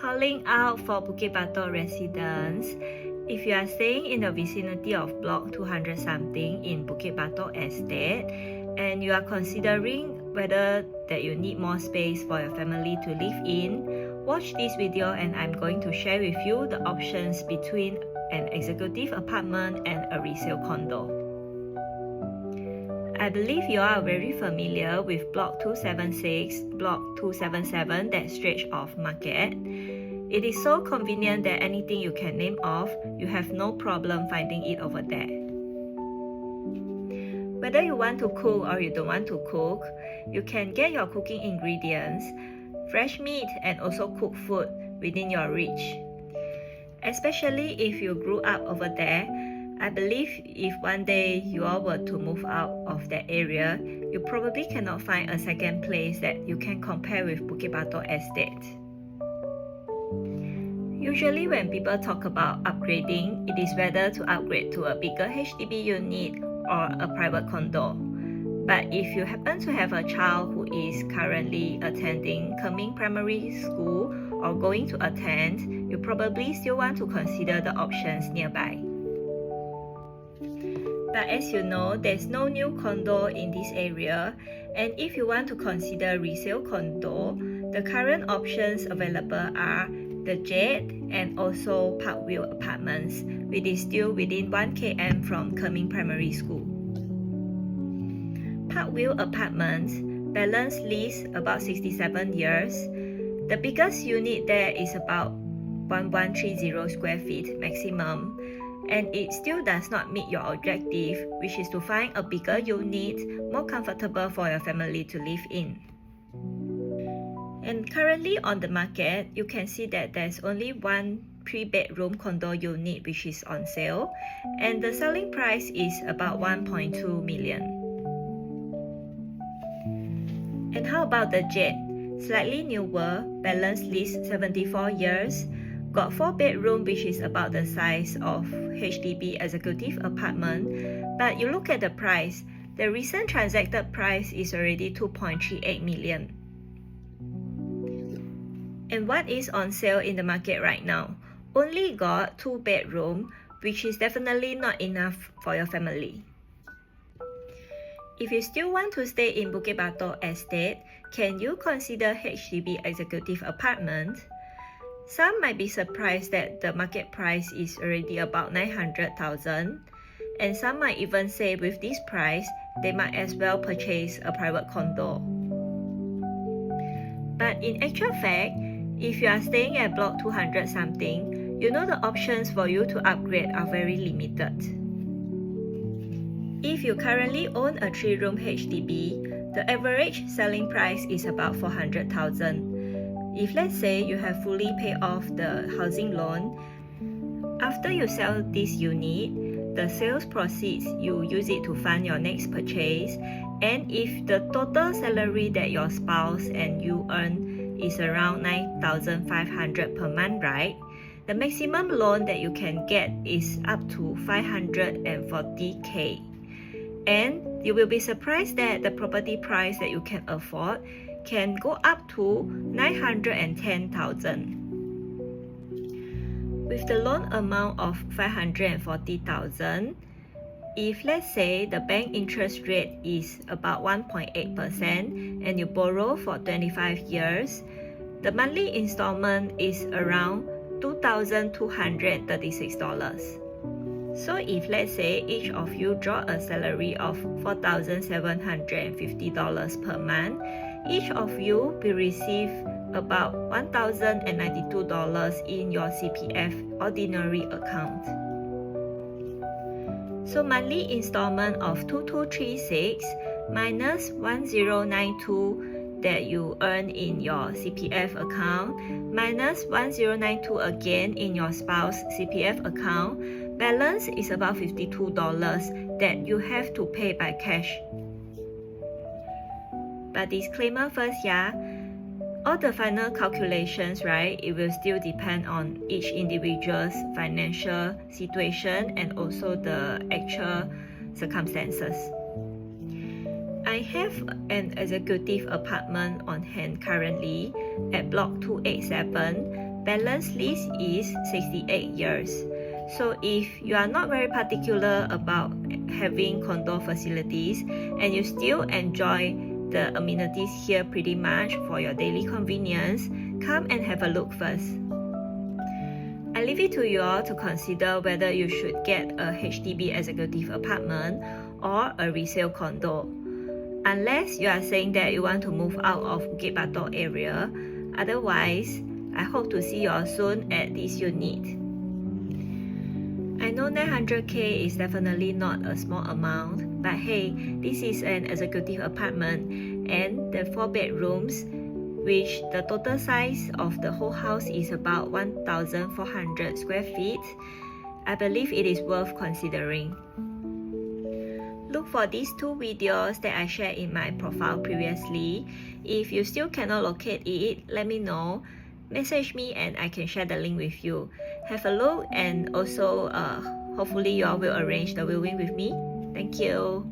Calling out for Bukit Batok residents. If you are staying in the vicinity of block 200 something in Bukit Batok estate and you are considering whether that you need more space for your family to live in, watch this video and I'm going to share with you the options between an executive apartment and a resale condo. I believe you are very familiar with block 276, block 277 that stretch of market. It is so convenient that anything you can name off, you have no problem finding it over there. Whether you want to cook or you don't want to cook, you can get your cooking ingredients, fresh meat and also cooked food within your reach. Especially if you grew up over there, I believe if one day you all were to move out of that area, you probably cannot find a second place that you can compare with Bukit Batok estate. Usually when people talk about upgrading, it is whether to upgrade to a bigger HDB unit or a private condo. But if you happen to have a child who is currently attending Coming Primary School or going to attend, you probably still want to consider the options nearby. But as you know, there's no new condo in this area, and if you want to consider resale condo, the current options available are the Jet and also Parkview Apartments, which is still within 1 km from Coming Primary School. Parkview Apartments, balance lease about 67 years. The biggest unit there is about 1130 square feet maximum, and it still does not meet your objective, which is to find a bigger unit, more comfortable for your family to live in. And currently on the market, you can see that there's only one 3-bedroom condo unit which is on sale, and the selling price is about 1.2 million. And how about the Jet? Slightly newer, balance lease 74 years, got 4 bedroom which is about the size of HDB executive apartment, but you look at the price, the recent transacted price is already 2.38 million. And what is on sale in the market right now? Only got 2 bedroom, which is definitely not enough for your family. If you still want to stay in Bukit Batok estate, can you consider HDB executive apartment? Some might be surprised that the market price is already about 900,000, and some might even say with this price, they might as well purchase a private condo. But in actual fact, if you are staying at block 200 something, you know the options for you to upgrade are very limited. If you currently own a 3-room HDB, the average selling price is about 400,000. If let's say you have fully paid off the housing loan, after you sell this unit, the sales proceeds, you use it to fund your next purchase, and if the total salary that your spouse and you earn is around 9,500 per month, right? The maximum loan that you can get is up to 540k. And you will be surprised that the property price that you can afford can go up to 910,000. With the loan amount of 540,000, if let's say the bank interest rate is about 1.8% and you borrow for 25 years, the monthly installment is around $2,236. So if let's say each of you draw a salary of $4,750 per month, each of you will receive about $1,092 in your CPF ordinary account. So monthly installment of 2236 minus 1092 that you earn in your CPF account minus 1092 again in your spouse CPF account, balance is about $52 that you have to pay by cash. But disclaimer first, yeah, all the final calculations, right, it will still depend on each individual's financial situation and also the actual circumstances. I have an executive apartment on hand currently at block 287, Balance lease is 68 years. So if you are not very particular about having condo facilities and you still enjoy the amenities here pretty much for your daily convenience, come and have a look first. I leave it to you all to consider whether you should get a HDB executive apartment or a resale condo. Unless you are saying that you want to move out of Bukit Batok area, otherwise, I hope to see you all soon at this unit. I know 900k is definitely not a small amount, but hey, this is an executive apartment and the 4 bedrooms, which the total size of the whole house is about 1,400 square feet. I believe it is worth considering. Look for these 2 videos that I shared in my profile previously. If you still cannot locate it, let me know. Message me and I can share the link with you. Have a look and also hopefully you all will arrange the viewing with me. Thank you.